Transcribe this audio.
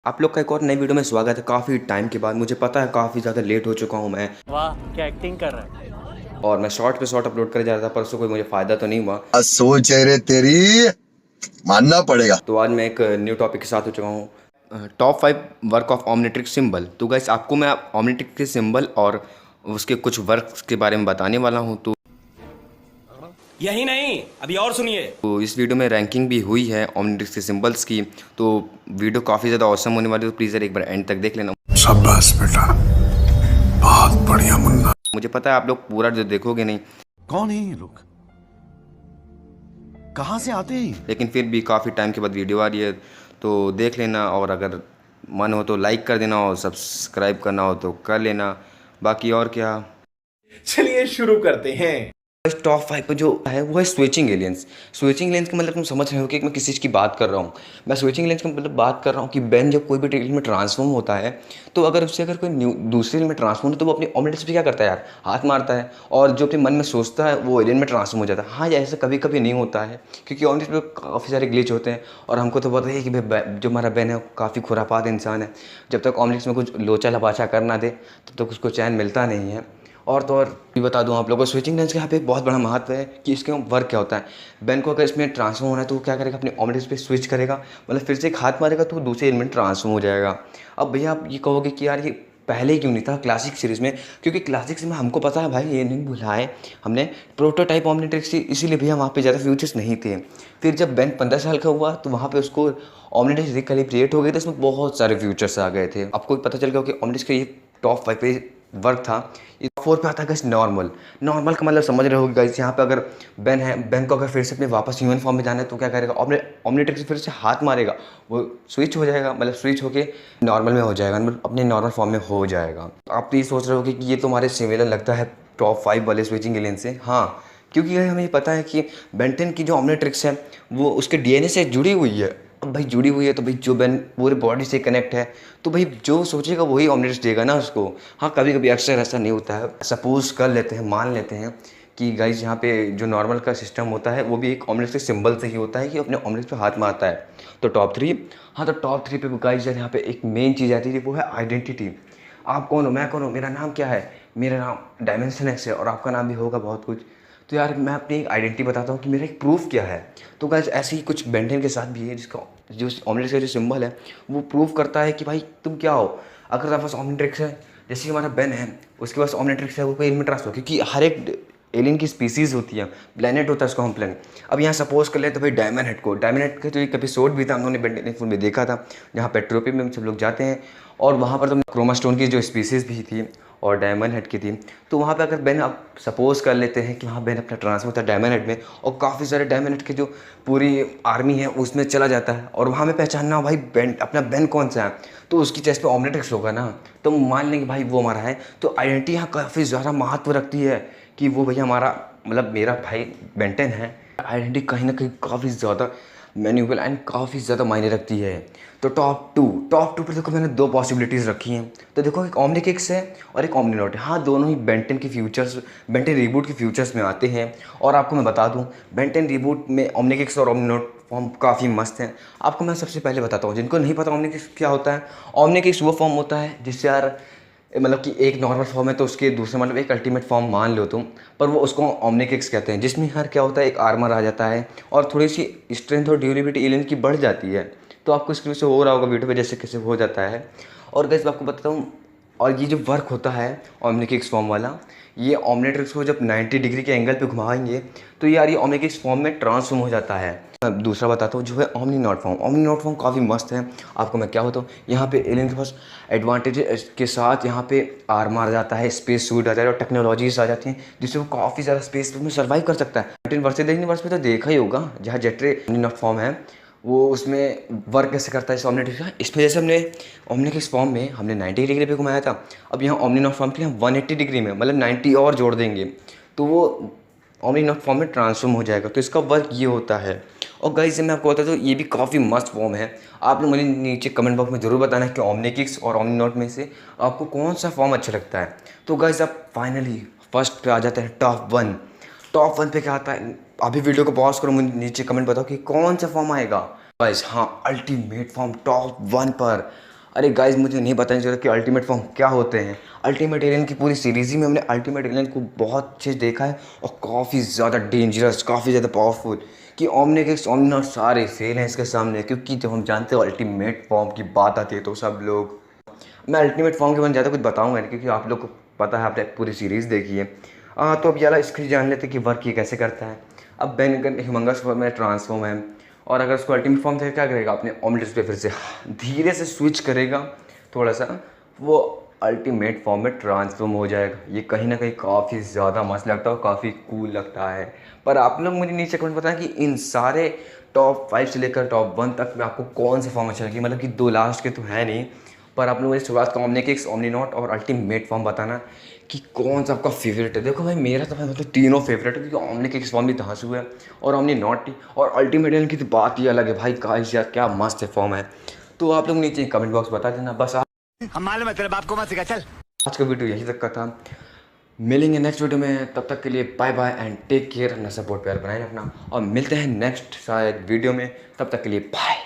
आप लोग का एक और नई वीडियो में स्वागत है। काफ़ी टाइम के बाद मुझे पता है काफ़ी ज़्यादा लेट हो चुका हूँ मैं, वाह क्या एक्टिंग कर रहा है। और मैं शॉर्ट पे शॉर्ट अपलोड कर जा रहा था, पर उससे कोई मुझे फ़ायदा तो नहीं हुआ। सोच है रे तेरी, मानना पड़ेगा। तो आज मैं एक न्यू टॉपिक के साथ हो चुका हूँ, top 5 work of Omnitrix symbol. तो गाइस आपको मैं ऑमनीट्रिक्स के सिंबल और उसके कुछ वर्क्स के बारे में बताने वाला हूँ। यही नहीं, अभी और सुनिए। तो इस वीडियो में रैंकिंग भी हुई है ऑमनीट्रिक्स के सिंबल्स की। तो वीडियो काफ़ी ज़्यादा औसम होने वाली है, तो प्लीज़ एक बार एंड तक देख लेना। शाबाश बेटा, बहुत बढ़िया मुन्ना। मुझे पता है आप लोग पूरा जो देखोगे नहीं, कौन है ये लोग, कहाँ से आते हैं? लेकिन फिर भी काफ़ी टाइम के बाद वीडियो आ रही है तो देख लेना, और अगर मन हो तो लाइक कर देना और सब्सक्राइब करना हो तो कर लेना। बाकी और क्या, चलिए शुरू करते हैं। टॉप 5 पे जो है वो है स्विचिंग एलियंस। स्विचिंग एलियंस का मतलब तुम समझ रहे हो कि मैं किस चीज़ की बात कर रहा हूँ। मैं स्विचिंग एलियंस का मतलब बात कर रहा हूँ कि बेन जब कोई भी एलियन में ट्रांसफॉर्म होता है, तो अगर उससे अगर कोई दूसरे एलियन में ट्रांसफॉर्म हो तो वो अपनी ऑमलेट्स पे क्या करता है यार, हाथ मारता है, और जो अपने मन में सोचता है वो एलियन में ट्रांसफॉर्म हो जाता है। हाँ, ये ऐसा कभी कभी नहीं होता है, क्योंकि ऑमलेट्स पे काफ़ी सारे ग्लिच होते हैं, और हमको तो पता है कि भाई जो हमारा बेन है वो काफ़ी खुरापात इंसान है। जब तक ऑमलेट्स में कुछ लोचा लपाचा कर ना दे तब तक उसको चैन मिलता नहीं है। और तो और भी बता दूं आप लोगों को, स्विचिंग लेंस का यहाँ पे एक बहुत बड़ा महत्व है कि इसके वर्क क्या होता है। बेन को अगर इसमें ट्रांसफॉर्म होना है तो वो क्या करेगा, अपने ऑमलेट्स पे स्विच करेगा, मतलब फिर से एक हाथ मारेगा तो दूसरे एलिमेंट ट्रांसफॉर्म हो जाएगा। अब भैया आप ये कहोगे कि यार ये पहले क्यों नहीं था क्लासिक सीरीज़ में, क्योंकि क्लासिक सीरीज में हमको पता है भाई, ये नहीं भूला है हमने, प्रोटोटाइप ऑमनिट्रिक्स थी, इसीलिए भैया वहाँ पे ज़्यादा फ्यूचर्स नहीं थे। फिर जब बेन 15 साल का हुआ तो वहाँ पे उसको ऑमनिट्रिक्स रिकैलिब्रेट हो गए थे, इसमें बहुत सारे फ्यूचर्स आ गए थे। आपको पता चल गया कि ऑमनिट्रिक्स का ये टॉप 5 पे वर्क था। ये 4 पे आता है गाइस नॉर्मल। नॉर्मल का मतलब समझ रहे हो गाइस, यहाँ पे अगर बेन है, बेन को अगर फिर से अपने वापस ह्यूमन फॉर्म में जाना है तो क्या करेगा, ऑमनिट्रिक्स से फिर से हाथ मारेगा, वो स्विच हो जाएगा, मतलब स्विच होके नॉर्मल में हो जाएगा, मतलब अपने नॉर्मल फॉर्म में हो जाएगा। आप तो ये सोच रहे हो कि ये तुम्हारे सिमिलर लगता है टॉप 5 वाले स्विचिंग एलियन से। हाँ, क्योंकि हमें पता है कि बेंटन की जो ऑमनिट्रिक्स है वो उसके डीएनए से जुड़ी हुई है। अब भाई जुड़ी हुई है तो भाई जो बेन पूरे बॉडी से कनेक्ट है, तो भाई जो सोचेगा वही ऑमलेट्स देगा ना उसको। हाँ, कभी कभी अक्सर ऐसा नहीं होता है। सपोज कर लेते हैं, मान लेते हैं कि गाइज यहाँ पे जो नॉर्मल का सिस्टम होता है वो भी एक ऑमलेट के सिंबल से ही होता है कि अपने ऑमलेट पे हाथ मारता है। तो टॉप 3, हाँ तो टॉप 3 पे गाइज यहाँ पे एक मेन चीज़ आती है, वो है आइडेंटिटी। आप कौन हो, मैं कौन हूँ, मेरा नाम क्या है, मेरा नाम डायमेंशन एक्स है, और आपका नाम भी होगा बहुत कुछ। तो यार मैं अपनी एक आइडेंटिटी बताता हूँ कि मेरा एक प्रूफ क्या है। तो गाइस ऐसे ही कुछ बेंटेन के साथ भी है, जिसका जो ऑमलेट्स का जो सिंबल है वो प्रूफ करता है कि भाई तुम क्या हो। अगर तुम्हारे पास ऑमलेट्रिक्स है, जैसे कि हमारा बेन है उसके पास ऑमलेट्रिक्स है, वो कोई इनमें ट्रांसफर, क्योंकि हर एक एलियन की स्पीसीज़ होती है, प्लेनेट होता है उसको हम प्लेनेट। अब यहाँ सपोज कर ले तो भाई डायमंड हेड को, डायमंड हेड का जो एक एपिसोड भी था हम लोगों ने बेंटेन फुल में देखा था, जहाँ पेट्रोपी में हम सब लोग जाते हैं, और वहाँ पर तो क्रोमास्टोन की जो स्पीसीज़ भी थी और डायमंड हेड की थी। तो वहाँ पे अगर बेन आप सपोज कर लेते हैं कि वहाँ बेन अपना ट्रांसफर होता है डायमंड हेड में, और काफ़ी सारे डायमंड हेड के जो पूरी आर्मी है उसमें चला जाता है, और वहाँ में पहचानना भाई बेन अपना बेन कौन सा है, तो उसकी चेस्ट पे ऑमलेट्रिक्स होगा ना, तो मान लेंगे भाई वो हमारा है। तो आइडेंटिटी यहाँ काफ़ी ज़्यादा महत्व रखती है कि वो भैया हमारा, मतलब मेरा भाई बेंटेन है। आइडेंटिटी कहीं ना कहीं काफ़ी ज़्यादा मैन्यूबल एंड काफ़ी ज़्यादा मायने रखती है। तो टॉप टू पर देखो मैंने दो पॉसिबिलिटीज़ रखी हैं। तो देखो एक ओमनिकिक्स है और एक ओमनीनॉट है। हाँ, दोनों ही बेंटेन के फ्यूचर्स, बेंटेन रीबूट के फ्यूचर्स में आते हैं। और आपको मैं बता दूं, बेंटेन रीबूट में ओमनिकिक्स और ओमनीनॉट फॉर्म काफ़ी मस्त हैं। आपको मैं सबसे पहले बताता हूँ, जिनको नहीं पता ओमनिकिक्स क्या होता है। ओमनिकिक्स वो फॉर्म होता है जिससे यार, मतलब कि एक नॉर्मल फॉर्म है तो उसके दूसरे मतलब एक अल्टीमेट फॉर्म मान लो तुम, पर वो उसको ओमनिकिक्स कहते हैं, जिसमें हर क्या होता है, एक आर्मर आ जाता है और थोड़ी सी स्ट्रेंथ और ड्यूरेबिलिटी एलियन की बढ़ जाती है। तो आपको इसके वजह से हो रहा होगा वीडियो पे जैसे कैसे हो जाता है। और गैस मैं आपको बताता हूँ, और ये जो वर्क होता है ओमनिकिक्स फॉर्म वाला, ये ओमनिट्रिक्स को जब 90 डिग्री के एंगल पे घुमाएंगे तो यार ये ओमनिकिक्स फॉर्म में ट्रांसफॉर्म हो जाता है। मैं दूसरा बताता हूँ जो है ओमनीनॉट फॉर्म। ओमनीनॉट फॉर्म काफ़ी मस्त है। आपको मैं क्या बताऊँ, यहाँ पे एलियन के पास एडवांटेज के साथ यहाँ पे आर्मर आ जाता है, स्पेस सूट आ जाता है, और टेक्नोलॉजीज आ जाती हैं जिससे वो काफ़ी ज़्यादा स्पेस में सर्वाइव कर सकता है। 18 वर्ष में तो देखा ही होगा जहाँ जेट्रे ओमनीनॉट फॉर्म है वो उसमें वर्क कैसे करता है इस ऑमनिट्रिक्स का। इसमें जैसे हमने ओमनिट्रिक्स फॉर्म में हमने 90 डिग्री पे घुमाया था, अब यहाँ ओमनीनॉट फॉर्म के लिए हम 180 डिग्री में, मतलब 90 और जोड़ देंगे तो वो ओमनीनॉट फॉर्म में ट्रांसफॉर्म हो जाएगा। तो इसका वर्क ये होता है। और गाइस मैं आपको बताता हूँ, ये भी काफ़ी मस्त फॉर्म है। आप लोग मुझे नीचे कमेंट बॉक्स में ज़रूर बताना है कि ओमनिकिक्स और ओमनीनॉट में से आपको कौन सा फॉर्म अच्छा लगता है। तो गाइस आप फाइनली फर्स्ट पे आ जाते हैं, टॉप वन पे क्या आता है। अभी वीडियो को पॉज करो, मुझे नीचे कमेंट बताओ कि कौन सा फॉर्म आएगा। गाइस हाँ, अल्टीमेट फॉर्म टॉप 1 पर अरे गाइज मुझे नहीं बताने जरूरत कि अल्टीमेट फॉर्म क्या होते हैं। अल्टीमेट एलियन की पूरी सीरीज़ ही में हमने अल्टीमेट एलियन को बहुत अच्छे से देखा है और काफ़ी ज़्यादा डेंजरस, काफ़ी ज़्यादा पावरफुल कि ओमनिक्स ओमनिनॉट सारे फेल हैं इसके सामने। क्योंकि जब हम जानते हो अल्टीमेट फॉर्म की बात आती है तो सब लोग, मैं अल्टीमेट फॉर्म के बारे में ज़्यादा कुछ बताऊँगा नहीं क्योंकि आप लोग को पता है, आपने पूरी सीरीज़ देखी है। तो अब यार इसकी जान लेते कि वर्क ये कैसे करता है। अब बेन ह्यूमंगस फॉर्म में ट्रांसफॉर्म है और अगर उसको अल्टीमेट फॉर्म थे क्या करेगा, अपने ओमनिट्स पे फिर से धीरे से स्विच करेगा थोड़ा सा, वो अल्टीमेट फॉर्म में ट्रांसफॉर्म हो जाएगा। ये कहीं ना कहीं काफ़ी ज़्यादा मस्त लगता है और काफ़ी कूल लगता है। पर आप लोग मुझे नीचे कमेंट बताएं कि इन सारे टॉप 5 से लेकर टॉप 1 तक में आपको कौन सा फॉर्म अच्छा लगे। मतलब कि 2 लास्ट के तो है नहीं, पर आप लोग मुझे शुरुआत का ओमनिक्स, ओमनिनॉट और अल्टीमेट फॉर्म बताना कि कौन सा आपका फेवरेट है। देखो भाई मेरा तो भाई मतलब तीनों फेवरेट है क्योंकि ओमनिक्स फॉर्म भी धांसू है और ओमनिनॉट और अल्टीमेट एलियन की तो बात ही अलग है भाई। गाइस यार क्या मस्त है फॉर्म है। तो आप लोग नीचे कमेंट बॉक्स बता देना। बस हम मालूम है तेरे बाप को मत सिखा, चल। आज का वीडियो यही तक का था। मिलेंगे नेक्स्ट वीडियो में, तब तक के लिए bye bye and take care. अपना सपोर्ट प्यार बनाए रखना और मिलते हैं नेक्स्ट शायद वीडियो में, तब तक के लिए बाय।